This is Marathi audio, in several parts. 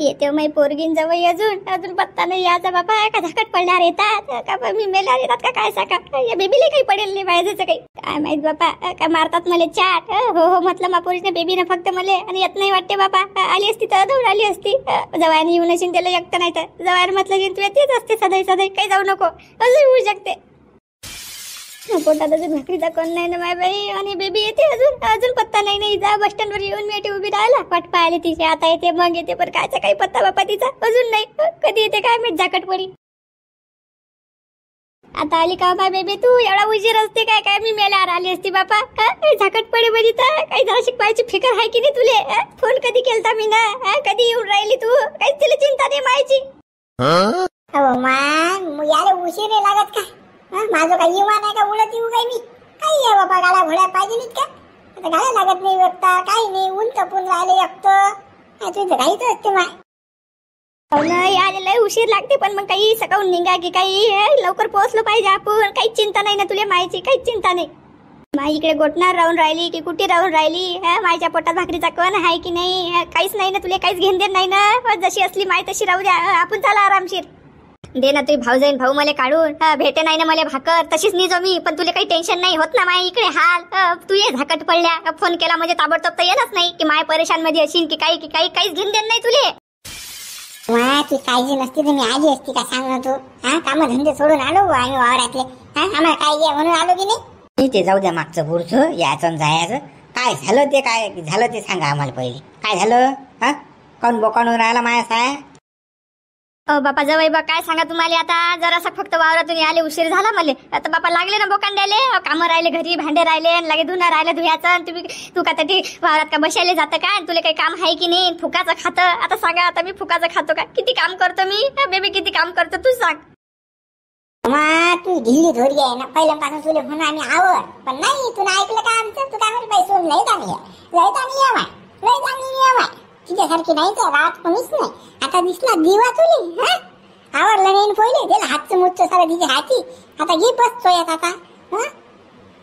येते माई पोरगीन जवळ अजून अजून पत्ता नाही याचा बाबा. का झाकट पडणार येतात का मी मेल्यावर येतात का काय सांगा. या बेबीला काही पडेल नाही पाहिजेचं काही काय माहित बापा. का मारतात मला चाट. हो हो म्हटलं मा पोरीने बेबीने फक्त मला आणि येत नाही वाटते बापा. आली असती तर दौड आली असती. जवायने येऊन असेल त्याला एकटं नाही तर जवायने म्हटलं तू येतेच असते सदैव सदैव काही जाऊ नको अजून होऊ शकते. पोटात अजून भाकरीचा कोण नाही ना माय बाई. आणि बेबी येते अजून अजून पत्ता नाही. नाही जा बस स्टँड वर येऊन मी उभी राहिला वाट पाहिले तिचे. आता येते मग येते पण कायचा काही पत्ता बापा तिचा अजून नाही. कधी येते काय मी झाकट पडी. आता आली का माय बेबी तू. एवढा उशीर असते काय काय मी मेल्यावर आली असती बापा. झाकट पडे म्हणजे तर काही जरा शिकवायची फिकर आहे की नाही तुले. फोन कधी केलता मी ना. कधी येऊन राहिली तू. काहीच तिला चिंता नाही मायची. हो मान याला उशीर नाही लागत का. माझं काही येवा नाही का उडत येऊ काय मी. काही आहे बाबा गाड्या घोड्या पाहिजे नाहीत का. आता गाड्या लागत नाही व्यक्ता काही नाही. ऊन तपून राहिले एकटं तुझं काहीच असते माय. नाही आलेला उशीर लागते पण मग काही सकाळून निघा की काही लवकर पोहोचलो पाहिजे आपण. काहीच चिंता नाही ना तुला मायची काहीच चिंता नाही. माई इकडे गोटणार राहून राहिली की कुठे राहून राहिली. मायच्या पोटात भाकरीचा कण आहे की नाही काहीच नाही ना तुला काहीच घेण देण नाही ना. जशी असली माय तशी राहू द्या. आपण चला आरामशीर दे ना तुझी भाऊ जाईन भाऊ मला काढून. भेटे नाही ना मला भाकर तशीच निजो मी. पण तुला काही टेन्शन नाही होत ना माय इकडे हाल. तू ये झाकट पडल्या फोन केला म्हणजे ताबडतोब तर येणच नाही की माय परेशान मध्ये असेल की काही काहीच घेऊन देत नाही तुले. ती काळजी नसती तर मी आली असती का सांग ना तू. काम धंदे सोडून आलो आम्ही वावरातले. आम्हाला काळजी आहे म्हणून आलो की नाही. ते जाऊ द्या मागचं पुढचं याचं जायचं. काय झालं ते काय झालं ते सांगा आम्हाला पहिले. काय झालं कोण बोकाणून राहिला माया साय. बापा जवळ बा काय सांगा तुम्हाला. आता जरासा फक्त वावरातून आले उशीर झाला मला. आता बापा लागले ना बोकांड द्यायले. कामं राहिले घरी भांडे राहिले लगे धुणं राहिलं धुयाचं. तू का तरी वावरात का बसायला जातं का. तुला काही काम आहे की नाही. फुकाचं खातं. आता सांगा आता मी फुकाचं खातो का. किती काम करतो मी बेबी किती काम करतो तू सांग. तू ढिल्ली धोरी आहे ना पहिल्यापासून तुला म्हणून आम्ही आवड. पण नाही तू ऐकलं का आमचं. तू काय म्हणत पैसे लय चांगली तिच्यासारखी नाही तर रात कोणीच नाही. आता दिसला दिवा तुली आवडला नाही पहिले त्याला हातचं मुच्च सारा तिच्या हाती. आता घे बसतोय आता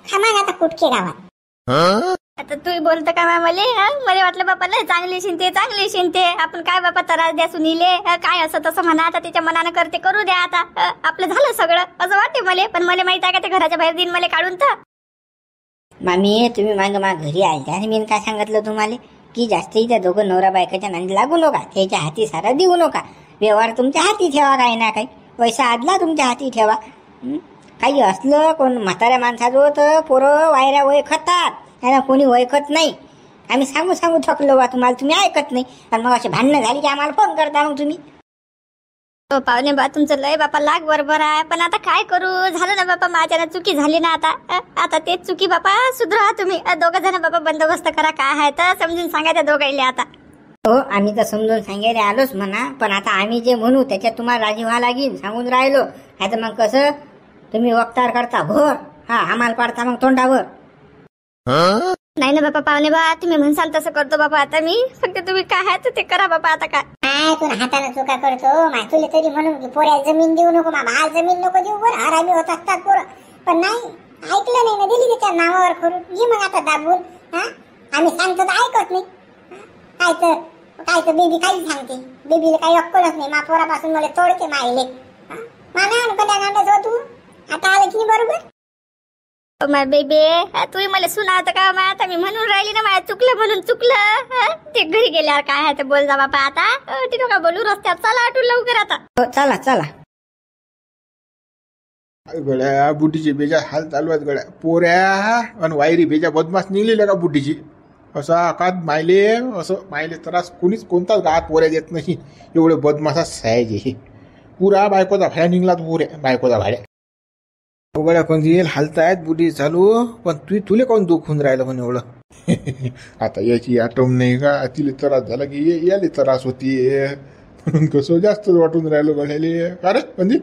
खामाग आता कुटके गावात. आता तू बोलतो का मला. मला वाटलं बापाला चांगली चांगली शिंते आपण काय बापा त्रास द्या सुनीले काय असं तसं म्हणा. आता तिच्या मनानं करते करू द्या. आता आपलं झालं सगळं असं वाटते मला. पण मला माहित आहे का ते घराच्या बाहेर दिन मला काढून तर. मामी तुम्ही माग घरी आलत्या आणि मी काय सांगितलं तुम्हाला की जास्त त्या दोघं नवरा बायकाच्या नांदी लागू नका. त्याच्या हाती सारा देऊ नका. व्यवहार तुमच्या हाती ठेवा. काही ना काही पैसा आदला तुमच्या हाती ठेवा. काही असलं कोण म्हाताऱ्या माणसाजवळ तर पोरं वायऱ्या वैखतात. त्यांना कोणी वैखत नाही. आम्ही सांगू थकलो बा तुम्हाला. तुम्ही ऐकत नाही. आणि मग असे भांडणं झाली की आम्हाला फोन करता मग तुम्ही. पाहुणे बा तुमचं लय बापा लाग बरोबर आहे. पण आता काय करू झालं ना बापा माझ्यानं चुकी झाली ना. आता तेच चुकी बापा सुधरा तुम्ही. दोघं जण बापा बंदोबस्त करा काय आहे तर समजून सांगा त्या दोघांना. आता हो आम्ही तर समजून सांगायला आलोच म्हणा. पण आता आम्ही जे म्हणू त्याच्यात तुम्हाला राजी व्हा लागेल. सांगून राहिलो आता मग कसं तुम्ही वक्तार करता भोर. आम्हाला पाडता मग तोंडावर. नाही ना बापा पाहुणे बा तुम्ही म्हणसाल तसं करतो बापा. आता मी फक्त तुम्ही काय आहे ते करा बापा. आता काय तू हाताने चुका करतो. तुला तरी म्हणून पोऱ्या जमीन देऊ नको भाल जमीन नको देऊ. बरं हरामी होत असतात पोरं. पण नाही ऐकलं नाही ना दिली त्याच्या नावावर करून घे मग आता दाबून. आम्ही सांगतो तर ऐकत नाही. काय तर बेबी काही सांगते. बेबीला काही अक्कलच नाही. पोरापासून मला तोडते मायले. मला कड्या गांडाच तू आता आलं की नाही बरोबर. माय बेबी तुम्ही मला सुनावत का. आता मी म्हणून राहिली ना माझ्या चुकलं म्हणून चुकलं. ते घरी गेल्यावर काय आहे ते बोल जा बापा. आता ती नका बोलू रस्त्यात. चला आठवून लवकर आता. चला गड्या बुटीची बेजा हाल चालू आहेत गड्या. पोऱ्या आणि वायरी बेजा बदमाश निघलेल्या का बुटीची. असं आकात मायले असं मायले त्रास कोणीच कोणताच गावात पोऱ्या देत नाही. एवढे बदमाशात सायाचे हे पुरा बायकोचा भाड्या निघला. पोऱ्या बायकोचा भाड्या गड्या कोण येईल हालतायत बुटी चालू. पण तुले कोण दुःख होऊन राहिलं पण एवढं. आता याची आठवण नाही का. तिला त्रास झाला की याले त्रास होतीये म्हणून कसं जास्त वाटून राहिलो गड्याले. अरे म्हणजे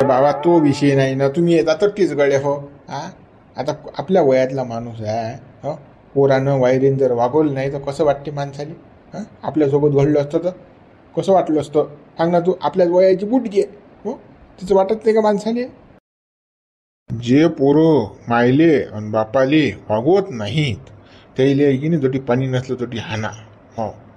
बाबा तो विषय नाही ना. तुम्ही येता तक्कीच गड्या हो. आता आपल्या वयातला माणूस आहे. पोरानं वायरीन जर वागवलं नाही तर कसं वाटते माणसाने. आपल्यासोबत घडलं असतं तर कसं वाटलं असतं सांग ना तू. आपल्याच वयाची बुटगी आहे. तिचं वाटत नाही का माणसाने. जे पोरं मायले आणि बापाले वागवत नाहीत त्याला की नाही तोटी पाणी नसलं तोटी हाना.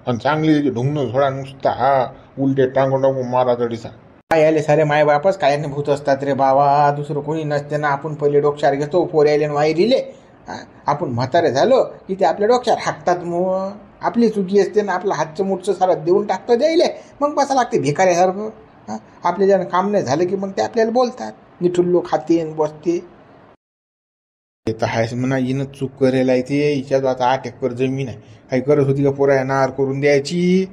आणि चांगली ढुंगणं झोडा नुसता हा उलटे टांगून टांगून मारा तडीसा. काय याले सारे माय बापच काय नाही भूत असतात रे बाबा, दुसरं कोणी नसते ना. आपण पहिले डोक्यावर घेतो पोऱ्याले वायरीले, आपण म्हातारे झालो की ते आपल्या डोक्यावर हाकतात. मग आपली चुकी असते ना, आपलं हातचं मुठचं सारं देऊन टाकतं द्यायले, मग बसा लागते भिकाऱ्यासारखं. आपल्या ज्यानं काम नाही झालं की मग ते आपल्याला बोलतात, निठुल्लो खाते बसते. ते तर आहेच म्हणा, हिनं चूक करेल आहे ते. हिच्यात आता 8 एकर जमीन आहे, काही करत होती का पोरा नार करून द्यायची.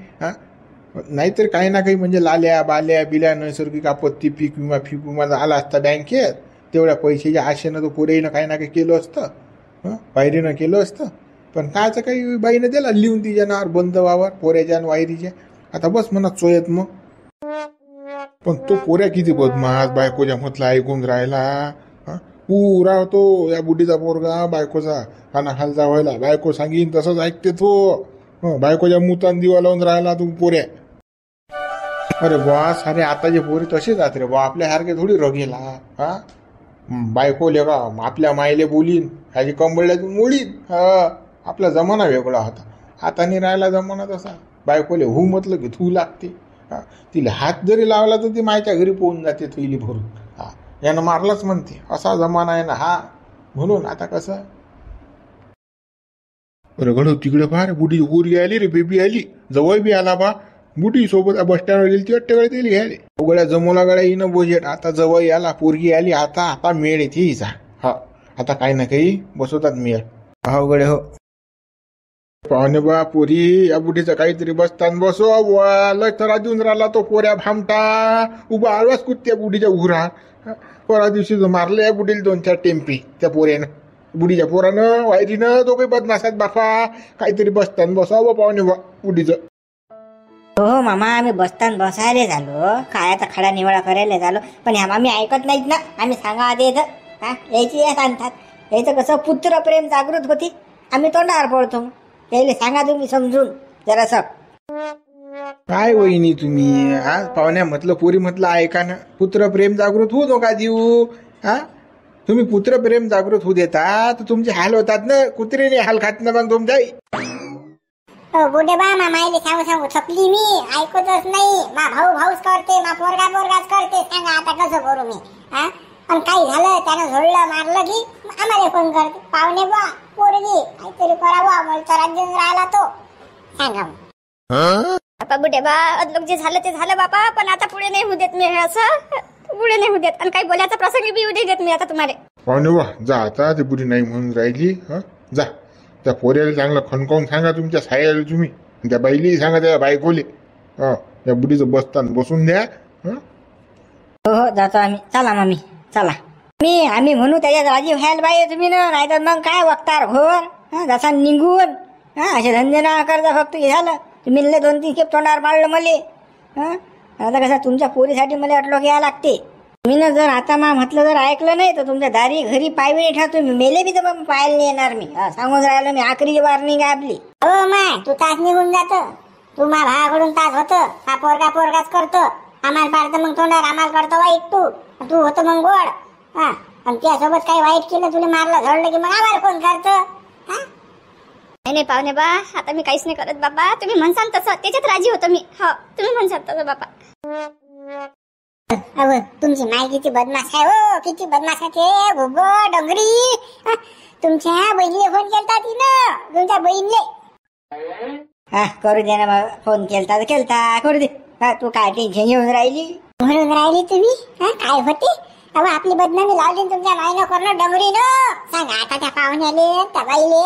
नाहीतर काही ना काही म्हणजे लाल्या बाल्या बिल्या नैसर्गिक आपत्ती पीक विमा फीक विमा आला असता बँकेत, तेवढ्या पैशाच्या आशेनं तो पोरेनं काही ना काही केलं असतं, वायरीनं केलं असतं. पण कायचं काही बाईनं दिला लिहून तिच्या नावावर बंद वावर पोऱ्याच्या आणि वायरीच्या. आता बस म्हणा चोयत मग. पण तो पोऱ्या किती बदमाश, बायकोच्या म्हटलं ऐकून राहिला. पुरा तो या बुढीचा पोरगा बायकोचा कानाखालचा व्हायला, बायको सांगीन तसंच ऐकते तो. बायकोच्या मुतान दिवा लावून राहिला तू पोऱ्या. अरे बा सारे आताचे पोरी तसेच आहेत रे बा, आपल्यासारखे थोडी रगेला. बायको लेका आपल्या मायले बोलीन, ह्याची कंबळ्यातून मोडीन. आपला जमाना वेगळा होता, आता नाही राहिला जमाना तसा. बायकोले हू म्हटलं की थू लागते. तिला हात जरी लावला तर ती मायच्या घरी पोहून जाते थैली भरून. यानं मारलंच म्हणते, असा जमाना आहे ना हा. म्हणून आता कसं अरे घडव तिकडे फार बुढी उरी आली रे, बेबी आली, जवळ बी आला बा. बुढी सोबत बस स्टँडवर गेली ती वाटते दिली घ्यायला. उघड्या जमवला गड्या येणं बोजेट. आता जवळ आला, पोरगी आली, आता मेळ येते हिचा. आता काही ना काही बसवतात मेळ. गडे हो पाहुणे बा पोरी, या बुढीचं काहीतरी बसतान बसो. लय थरा देऊन राहिला तो पोऱ्या भामटा, उभा आळवाच कुत्त्या बुढीच्या उघरा. परवा दिवशी मारलं या बुढीला 2-4 टेम्पी त्या पोऱ्यानं, बुढीच्या पोरानं वायरीनं. तो काही बदमाशात बापा, काहीतरी बसतान बसावं पाहुणे बा बुढीचं. हो मामा, आम्ही बसताना बसायला झालो, खायचा खडा निवडा करायला झालो, पण ह्या मामी ऐकत नाहीत ना. आम्ही सांगा आधी यायची सांगतात. यायचं कसं पुत्र प्रेम जागृत होती, आम्ही तोंडावर पडतो. यायला सांगा तुम्ही समजून जरासं. काय वहिनी तुम्ही पाहुण्या म्हटलं पोरी म्हटलं ऐका ना, पुत्र प्रेम जागृत होऊ नका देऊ. तुम्ही पुत्र प्रेम जागृत होऊ देता तर तुमचे हाल होतात ना, कुत्रेने हाल खात ना मग तुमच्या. बुढे बा मामाईले सांगू थकली मी, ऐकतच नाही. मा भाऊच करते, मा पोरगाच करते. सांगा आता कसं करू मी. पण काही झालं त्यानं झोडलं मारलं की आम्हाला फोन करते. पाहुणे बा पोरगी काहीतरी करावं, मला तर राज्य राहिला तो. सांगा बापा बुढे बा, अदलोक जे झालं ते झालं बापा, पण आता पुढे नाही होऊ देत मी. असं पुढे नाही होऊ देत, आणि काही बोलायचा प्रसंग बी येऊ देत मी आता तुम्हाला. पाहुणे बा जा आता, ती बुढी नाही म्हणून राहिली. जा त्या पोऱ्याला चांगलं खणकावून सांगा, तुमच्या सायाला तुम्ही त्या बाईली सांगा, त्या बायकोले त्या बुढीचं बसताना बसून द्या. हो जातो आम्ही. चला मम्मी चला. आम्ही म्हणू त्याच्यात राजी व्हायला पाहिजे तुम्ही ना, नाहीतर मग काय वक्तार घोर जसा निघून. असे धंदे ना करता, फक्त हे झालं तुम्ही 2-3 खेप तोंडावर मारलं मले. आता कसं तुमच्या पोरीसाठी मला वाटलं यायला लागते. तुम्ही ना जर आता म्हटलं जर ऐकलं नाही तर तुमच्या दारी घरी पायवी ठेवा. तुम्ही मेले बी तर मग पाहायला नाही येणार मी. सांगून राहिलं मी, आखरी वार्निंग आहे आपली. हो माय, तू तास निघून जात. तू मा भावाकडून तास होत, हा पोरगाच करतो. आम्हाला पाडतं मग तोंडावर, आम्हाला करतो वाईट. तू होतं मग गोड. आणि त्यासोबत काही वाईट केलं, तुला मारलं झोडलं की मग आम्हाला फोन करतो. नाही पाहुणे बा, आता मी काहीच नाही करत बाबा. तुम्ही म्हणसाल तसं त्याच्यात राजी होतो मी. हो तुम्ही म्हणसाल तसं बाबा. अहो तुमची माय किती बदमाश आहे हो, किती बदमाश आहे. भुगो डोंगरी, तुमच्या बहिणीला फोन केलता तिनं, तुमच्या बहिणीले. करू दे ना, फोन केलता करू दे. तू काय टेन्शन घेऊन राहिली म्हणून राहिली तुम्ही. काय होते अहो, आपली बदनामी लावली तुमच्या मायनं करणं डोंगरीनं. सांगा आता त्या पाहुण्याले, त्या बाईले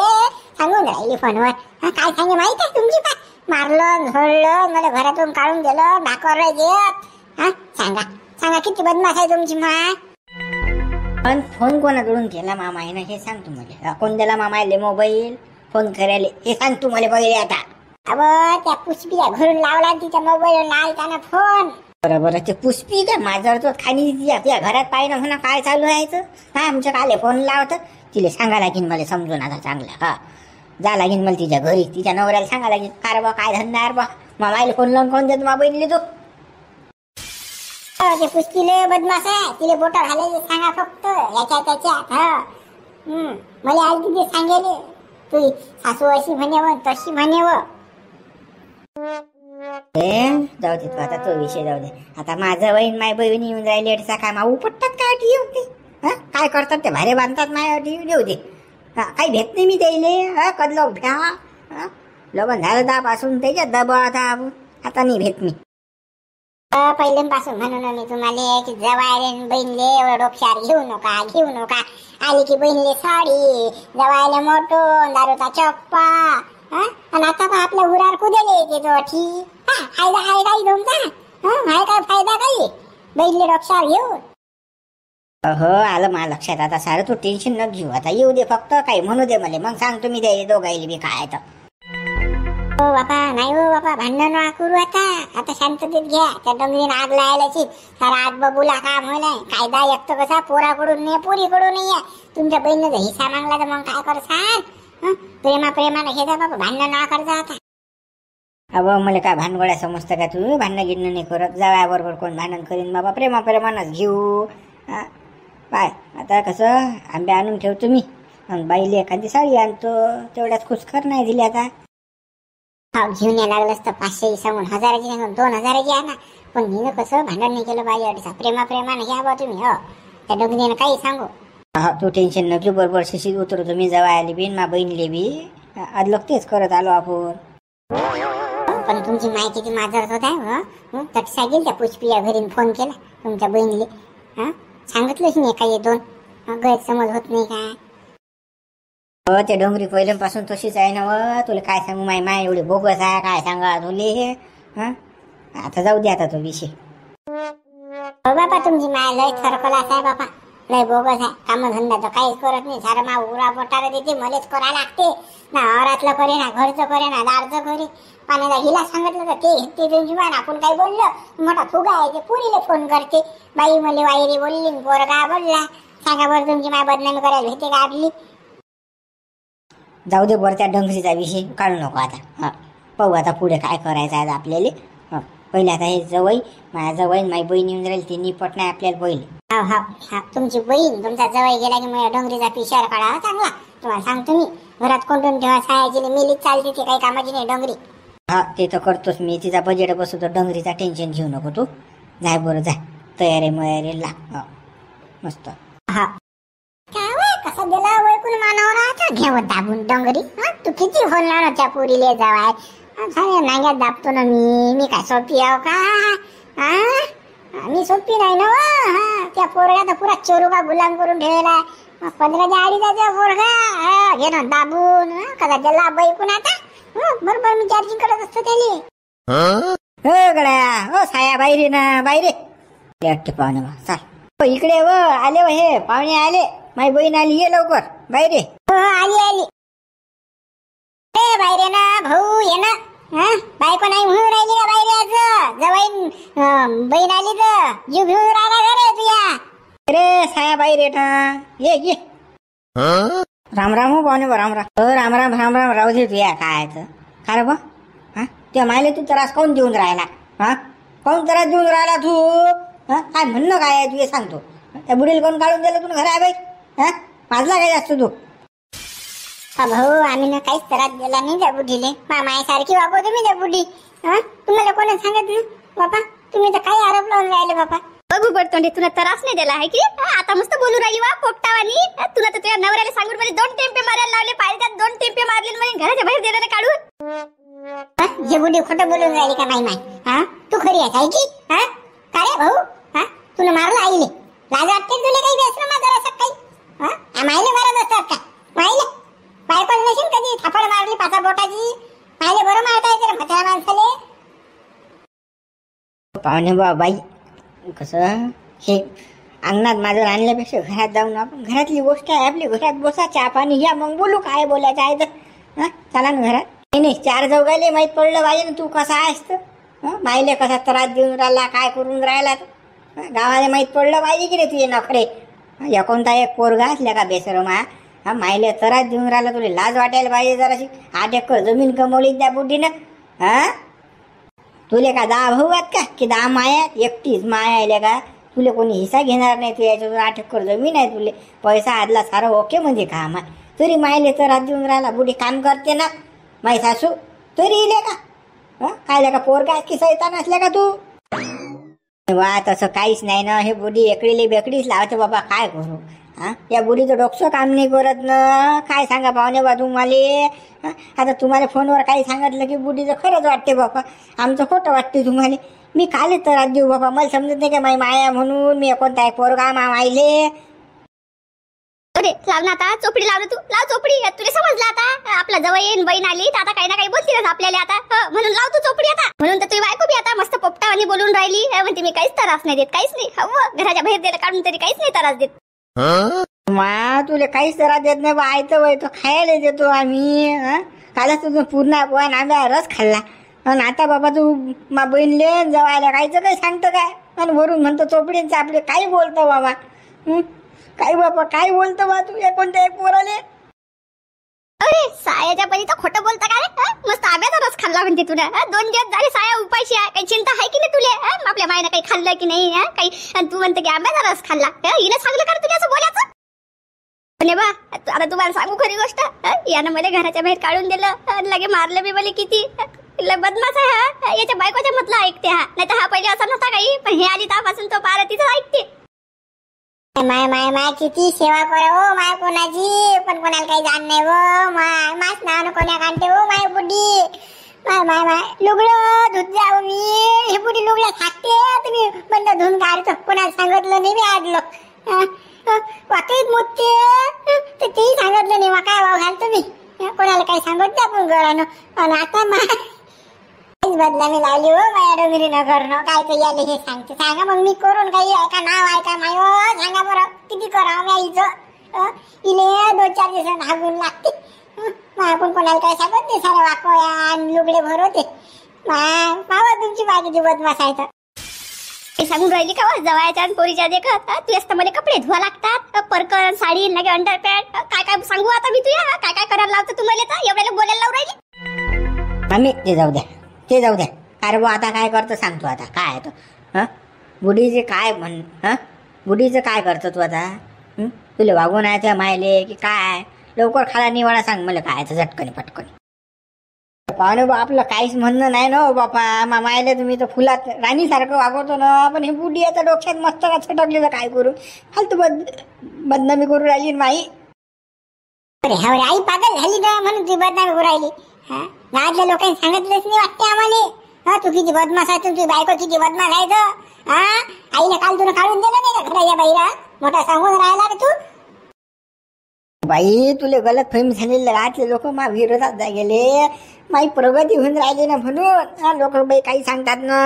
सांगून राहिली फोनवर. काय सांगे माहित आहे तुमची काय, मारलं झोडलं, मला घरातून काढून दिलं, भाकर देत. सांगा किती बदमाश आहे तुमची माय. पण फोन कोणाकडून केला मामाईनं हे सांग तू मला. कोण दिला मामाईले मोबाईल फोन करायला हे सांग तू मला पहिले आता. अहो त्या पुष्पीला घरून लावला, तिच्या मोबाईल लावताना फोन. बरोबर ते पुष्पी का माझ्यावर तो खाली तुझ्या घरात पाहिजे म्हणा काय चालू आहे. आमच्या काले फोन लावतं, तिला सांगा लागेल मला समजून आता चांगलं. जा लागेल मला तिच्या घरी, तिच्या नवऱ्याला सांगा लागेल. अरे बा काय धंदा बा, मामाईला फोन लावून कोण देतो मा बहिणीले तू. ते पुष्पीले बदमाश आहे, तिला बोट घालायचे सांगा फक्त याच्या त्याच्यात. मला आज तिथे सांगेले तू सासू अशी म्हणेव तशी म्हणेव. जाऊ दे तू आता, तो विषय जाऊ दे. आता माझं बहीण माय बहिणी येऊन राहिली अडीचा काय माऊ पटतात काय अटी येऊन ते? काय करतात ते भारे बांधतात माय अटी देऊ दे. काही भेट नाही मी त्याईले. कदलो भ्या लग्न झालं त्यापासून त्याच्यात दबाव आता नाही भेट मी. पहिल्यापासून म्हणून मी तुम्हाला की जवायले बहिणले एवढं डोक्यावर घेऊ नका. आली की बहिणले साडी, जवायले मोठो दारूचा चप्पा. आणि आता का आपल्या उरार कुदेले येते तो अठी. फायदा आहे काही तुमचा? आहे काय फायदा काही बहिणले डोक्यावर घेऊन? हो आलं मला लक्षात. आता सारं तू टेन्शन न घेऊ. आता येऊ दे फक्त, काही म्हणू दे मला, मग सांग तुम्ही दे दोघायला बी काय तर. हो बापा, नाही हो बापा, भांडण नका करू. आता शांततेत घ्या. त्या डोंगरीनं आग लायलाची सारा आग बबूला काम होलाय. कायदा एक तर कसा पोराकडून नाही पोरीकडून नाही. तुमच्या बहिणीनं जर हिस्सा मागला तर मग काय करसान? प्रेमाने हे जा बाबा, भांडण नका करता. आता अव मला काय भानगड्या समजतं का तू? भांडणं गिणं नाही करत. जावयाबरोबर कोण भांडण करीन बाबा, प्रेमानच घेऊ. काय आता कसं आंबे आणून ठेवतो मी, बाईले एखादी साडी आणतो, तेवढ्यात खुशखर नाही दिली. आता घेऊन या लागलंच तर 500 सांगून 1000ची नाही 2000ची आणा. पण हिनं कसं भांडण नाही केलं पाहिजे. अडीचा प्रेमाने घ्या बा तुम्ही. त्या डोंगरीनं काही सांगू. तू टेन्शन न घेऊ. बरोबर शिशीत उतरतो मी. जवायला बी मा बहिणीले बी आदलोक तेच करत आलो आपण. पण तुमची माहिती ती माझ्यावर होत आहे. तर सांगेल त्या पुष्पीया घरी फोन केला तुमच्या बहिणीले. सांगितलंच नाही काही दोन गैरसमज होत नाही काय? ते डोंगरी पहिल्यापासून तशीच आहे ना. तुला काय सांगू, माय एवढी बोगस आहे काय सांगा तुले. आता जाऊ दे आता तो विषय. हो बापा, तुमची माय लय थरकलास आहे बापा, लय बोगस आहे. कामधंदा तर काहीच करत नाही. सारं मा उरा पोटाला देते, मलाच करा लागते. ना औरातलं करे ना घरचं करे ना दारचं करे. पाण्याला हिला सांगितलं तर ते तुमची माय आपण काही बोललं मोठा फुगा आहे. ते पुरीला फोन करते, बाई मला वायरी बोलली पोरगा बोलला. सांगा बरं, तुमची माय बदनामी करायला भेटे का आपली? जाऊ दे बरं, त्या डोंगरीचा विषय काढू नको आता. पाहू आता पुढे काय करायचं आहे आपल्याला. पहिले आता हे जवळ माझ्या जवळ माझी बहीण येऊन राहील, ती निपट नाही आपल्याला पहिले. हा तुमची बहीण तुमचा जवळ गेला की माझ्या डोंगरीचा पिशार काढा चांगला. तुम्हाला सांगतो मी, घरात कोंडून ठेवा. सायाची मेलीच चालते, ती काही कामाची नाही डोंगरी. ते तर करतोच मी. तिचा बजेट बसवतो. डोंगरीचा टेन्शन घेऊ नको तू. जाय बरं जाय, तयारी लाग मस्त. कसं दिला ओळखून मानावर आता घेऊ दाबून डोंगरी. तू किती बोलणार ना त्या पुरीले जावाय. नांग्यात दाबतो ना मी काय सोपी आहो का? मी सोपी नाही ना. त्या पोरगा तर पुरा चोरुगा गुलाम करून ठेवला. 15च्या आडीचा त्या पोरगा घे ना दाबून. कदा दिला बैकून आता बरोबर मी चार्जिंग करत असतो त्याला. गड्या साया बाहेर ना, बाहेर पाहुणे चाल इकडे. आले हे पाहुणे आले. माझी बहीण आली, ये लवकर बाहेर. आली बाहेर ना भाऊ, ये ना. बायको नाही म्हणून राहिली का बाहेर? आज जवाई बहीण आली तर जीव घेऊन राहिला घरे तुया. अरे साया बाहेर ना, ये. राम हो पाहुणे, राम राहू दे तुया. काय काय बा त्या मायले तू त्रास काऊन देऊन राहिला? काऊन त्रास देऊन राहिला तू? काय म्हणणं काय आहे तुझे सांगतो. त्या बुडीला कोण काढून दिलं तुला घरा बाई? पाजला काय जास्त तू? भाऊ, आम्ही ना काहीच त्रास दिला नाही त्या बुढीले. मामासारखी वागव तुम्ही त्या बुढी. तुम्हाला कोणी सांगत ना बापा? तुम्ही तर काही आरोप लावून राहिले बापा. बघू बडतोंडे, तुला त्रास नाही दिला आहे की? आता मस्त बोलू राहिली वा पोपटावानी. तुला तर तुझ्या नवऱ्याला सांगून मध्ये 2 टेम्पे मारायला लावले. पाहिजे त्यात 2 टेम्पे मारले म्हणजे घराच्या बाहेर दिला काढून. जे बुढी खोटं बोलून राहिली का माई? तू खरी आहे की? का रे भाऊ? तुला मारलं आईले? लाज वाटते तुला काही? बेसर माझा असं काही मायले मारत असतात का? मायले बायकोच नशील कधी थापड मारली 5 बोटाची? मायले बरं मारता येते रे म्हाताऱ्या माणसाले. पाहुणे बाई कसं हे अंगणात माझं आणल्यापेक्षा घरात जाऊन आपण, घरातली गोष्ट आहे आपली, घरात बसा, चहा पाणी घ्या, मग बोलू काय बोलायचं आहे तर. चला ना घरात. नाही 4 चौघाले माहीत पडलं पाहिजे ना तू कसा आहेस तर. मायले कसा त्रास देऊन राहिला, काय करून राहिला तर गावाला माहीत पडलं पाहिजे की रे तुझे नखरे. कोणता एक पोरगा असल्या का बेसरमा मायले त्रास देऊन राहिला, तुला लाज वाटायला पाहिजे जराशी. 8 एकर जमीन कमवली त्या बुद्धीनं. तुले का 10 भाऊ आहेत का की 10 माया? एकटीच माया आल्या का? तुले कोणी हिस्सा घेणार नाही. तू याच्यातून 8 एकर जमीन आहे. तुले पैसा आदला सारं ओके म्हणजे काम आहे. तरी मायले त्रास देऊन राहिला. बुढी काम करते ना माई सासू, तरी इले का? काय का पोर काय की सैतान असल्या का तू? वा तसं काहीच नाही ना. हे बुडी एकडीली बेकडीच लावते बाबा. काय करू? या बुडीचं डोकं काम नाही करत ना. काय सांगा पाहुणे बा तुम्हाला. आता तुम्हाला फोनवर काही सांगितलं की बुडीचं खरंच वाटते बाबा. आमचं खोटं वाटते तुम्हाला. मी कालच त्रास देऊ बाबा. मला समजत नाही का माई माया म्हणून मी कोणता एक पोरगा मायले. लाव ना आता चोपडी. लाव ना तू. लाव चोपडी. तुला समजलं आता. आपला जवळ येईन बहीण आली तर आता काही ना काही बोलतीलच आपल्याला आता. म्हणून लाव तू चोपडी आता. म्हणून तर तुझी बायको बी आता मस्त पोपटावानी बोलून राहिली. म्हणते मी काहीच त्रास नाही देत. काहीच नाही. हवं घराच्या बाहेर दिलं काढून तरी काहीच नाही त्रास देत. मा तुला काहीच त्रास देत नाही बा. आयतं वय तो खायला देतो आम्ही. कालच तुझं पूर्ण पोहा आंब्या रस खाल्ला. आणि आता बाबा तू मा बहीणले जवायला कायचं काही सांगतं काय. आणि वरून म्हणतो चोपडींचं आपले काही बोलतो बाबा. काय बाबा काय बोलतो बा तू कोणत्या एक पोराले. अरे सायाच्या परी तर खोटं बोलतं का रे. मस्त आंब्याचा रस खाल्ला म्हणते तुला. 2 दिवस झाले साया उपाशी आहे. काही चिंता आहे की नाही तुले. आपल्या मायनं काही खाल्लं की नाही काही. आणि तू म्हणते की आंब्याचा रस खाल्ला. हिने सांगलं का तुला असं बोलायचं. बा आता तुम्हाला सांगू खरी गोष्ट. यानं मला घराच्या बाहेर काढून दिलं. लगे मारलं बी मला किती. बदमाश आहे हा. याच्या बायकोच्या म्हटलं ऐकते हा. नाही तर हा पहिले असा नव्हता काही. पण हे आली त्यापासून तो पार तिथं ऐकते. माय माय माय किती सेवा करा हो माय कोणाची. पण कोणाला काही जाण नाही हो. माय मास नाव कोण्या काढते हो माय बुड्डी. माय माय माय लुगडं धुत जाऊ मी. हे बुडी लुगडं थाकते. तुम्ही बंद धुवून काढतो. कोणाला सांगितलं नाही मी आडलो. वाकईत मोठते तर तेही सांगितलं नाही. काय वाव घालतो मी. कोणाला काही सांगत आपण घरानं. आणि आता माय बदनामी लावली हो माया डोंगरी न करणं. काय तर याले हे सांगते. सांगा मग मी करून काही ऐका नाव ऐका माय. सांगा बरं किती करावं मी आईचं. इले 2-4 दिवसांना हागून लागते. आपण कोणाला काय सांगत नाही. सारे वाकवया आणि लुगडे भरवते. पावा तुमची बाकीची बदमाश आहे तर. हे सांगून राहिली का जवायच्या आणि पोरीच्या देखत. तू असतं मला कपडे धुवा लागतात. परकर साडी लगे अंडरपॅन्ट. काय काय सांगू आता मी तुया. काय काय करायला लावतं तुम्हाला. तर एवढ्याला बोलायला लावून राहिली. आम्ही ते जाऊ द्या. ते जाऊ द्या. अरे बा आता काय करतो सांगतो आता. काय तो बुढीचे काय म्हण. बुढीचं काय करतो तू आता. तुला वागून आहे त्या मायले की काय. लवकर खाला निवाडा सांग मला. काय तर झटकणी पटकनी. पाहुणे बा आपलं काहीच म्हणणं नाही ना बापा. मायले तुम्ही तर फुलात राणीसारखं वागवतो ना. पण हे बुढी आता डोक्यात मस्त का छटकलेलं. काय करू. फालतू बदनामी करू राहिली माई. अरे हवरे आई पागल झाली ना म्हणून ती बदनामी करू राहिली. गावातल्या लोकांनी सांगितलंच नाही वाटते आम्हाला. तू किती बदमाश आहे. तुझी बायको किती बदमाश आहे तर. आईला काल तुला काढून दिलं नाही का घराच्या बाहेर. मोठा सांगून राहिला रे तू. बाई तुले गलत फहमी झालेले. गावातले लोक मा विरोधात गेले. माई प्रगती होऊन राहिली ना म्हणून लोक बाई काही सांगतात ना.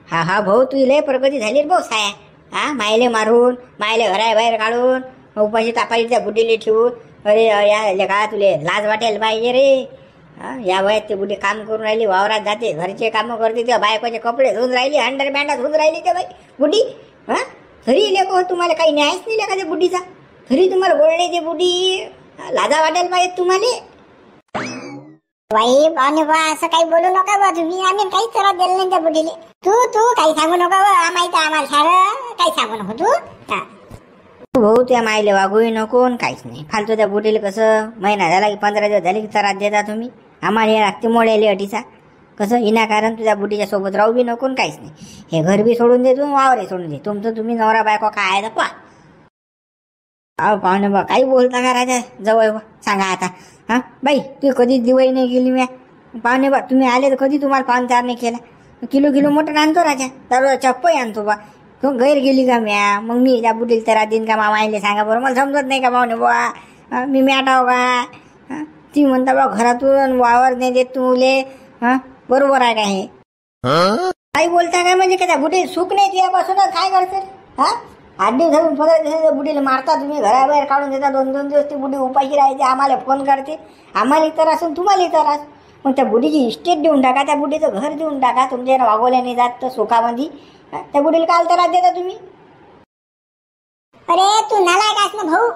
हा भाऊ तुले प्रगती झाली रे भाऊ साया. मायले मारून मायले घराबाहेर काढून उपाशी तापायला त्या बुडीले ठेवून. अरे या का तुले लाज वाटेल पाहिजे रे. या वयात ते बुडी काम करून राहिली. वावरात जाते घरचे कामं करते. त्या बायकोचे कपडे धुवून राहिली. अंडरपॅन्ट धुवून राहिली त्या बाई बुडी. तरी लेको तुम्हाला काही न्यायच नाही लेका त्या बुडीचा. तरी तुम्हाला बोलणे ते बुडी. लाजा वाटेल पाहिजे तुम्हाला. बाई पाहुणे बा असं काही बोलू नका बा तुम्ही. आम्ही काहीच त्रास दिला नाही त्या बुडीले. तू काही सांगू नका बा. माहिती आम्हाला सारं काही सांगू नको तू. भाऊ त्या मायले वागूही नको काहीच नाही. फालतू त्या बुडीले कसं महिना झाला की 15 दिवस झाले की त्रास देता तुम्ही. आम्हाला हे लागते मोड्याले अटीचा. कसं विनाकारण तुझ्या बुडीच्या सोबत राहू बी नको काहीच नाही. हे घर बी सोडून दे तू. वावरही सोडून दे. तुमचं तुम्ही नवरा बायको काय आहे पा. पाहुणे बा काही बोलता का राजा जवळ सांगा आता. बाई तू कधी दिवाळी नाही गेली म्या. पाहुणे बा तुम्ही आले तर कधी तुम्हाला पाहुणचार नाही केला. किलो मटण आणतो राजा. तर चप्पई आणतो बा. तू गैर गेली का म्या. मग मी त्या बुडीला तर देईन का मामाईले सांगा बरं. मला समजत नाही का पाहुणे बा. मी मॅटाव का. ती म्हणता बा घरातून वावर नाही देत तुले. बरोबर आहे का हे. काही बोलता काय म्हणजे का त्या बुडीला सुख नाही तुझ्यापासूनच काय करते. 8 दिवस 15 दिवसाच्या बुडीला मारता तुम्ही. घराबाहेर काढून देता. 2-2 दिवस ती बुडी उपाशी राहायची. आम्हाला फोन करते. आम्हाला त्रास तुम्हाला त्रास. मग त्या बुडीची इस्टेट देऊन टाका. त्या बुडीचं घर देऊन टाका. तुमच्या वागवल्याने जात तर सुखामध्ये. त्या बुडीला काल त्रास देता तुम्ही. अरे तू नालायक आहेस ना भाऊ.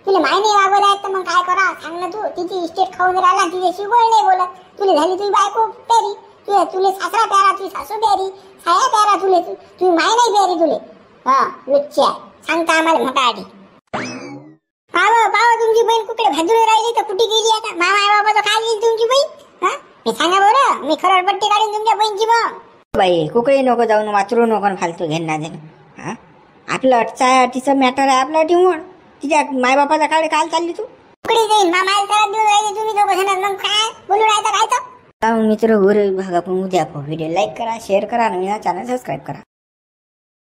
तुला माय नाही वागवत आहे तर मग काय करा सांग ना तू. तिची इस्टेट खाऊन राहिला. तिच्याशी गोळ नाही बोलत. तुला झाली तुझी बायको प्यारी. तुले सासरा प्यारा. तुझी सासू प्यारी. साया प्यारा तुले. तुझी माय नाही प्यारी तुले. लुच्ची आहे. सांगता आम्हाला मोठा आधी. पाव तुमची बहीण कुठे भाजून राहिली तर कुठे गेली आता. मामा बाबाचं काय गेली तुमची बहीण. मी सांगा बरं. मी खरडपट्टी काढीन तुमच्या बहिणीची मग. बाई कुठेही नको जाऊन वाचरू नको आणि फालतू घेणं देणं. हा आपलं अटचा मॅटर आहे आपला टिमोड. तिच्या मायबापाचा काढे काल चालली तू. उकडी जाईन मामाला घरात देऊन राहिले तुम्ही दोघं जण. मग काय बोलू राहायचं काय तर. मित्र उद्या व्हिडिओ लाईक करा, शेअर करा आणि चॅनल सबस्क्राईब करा.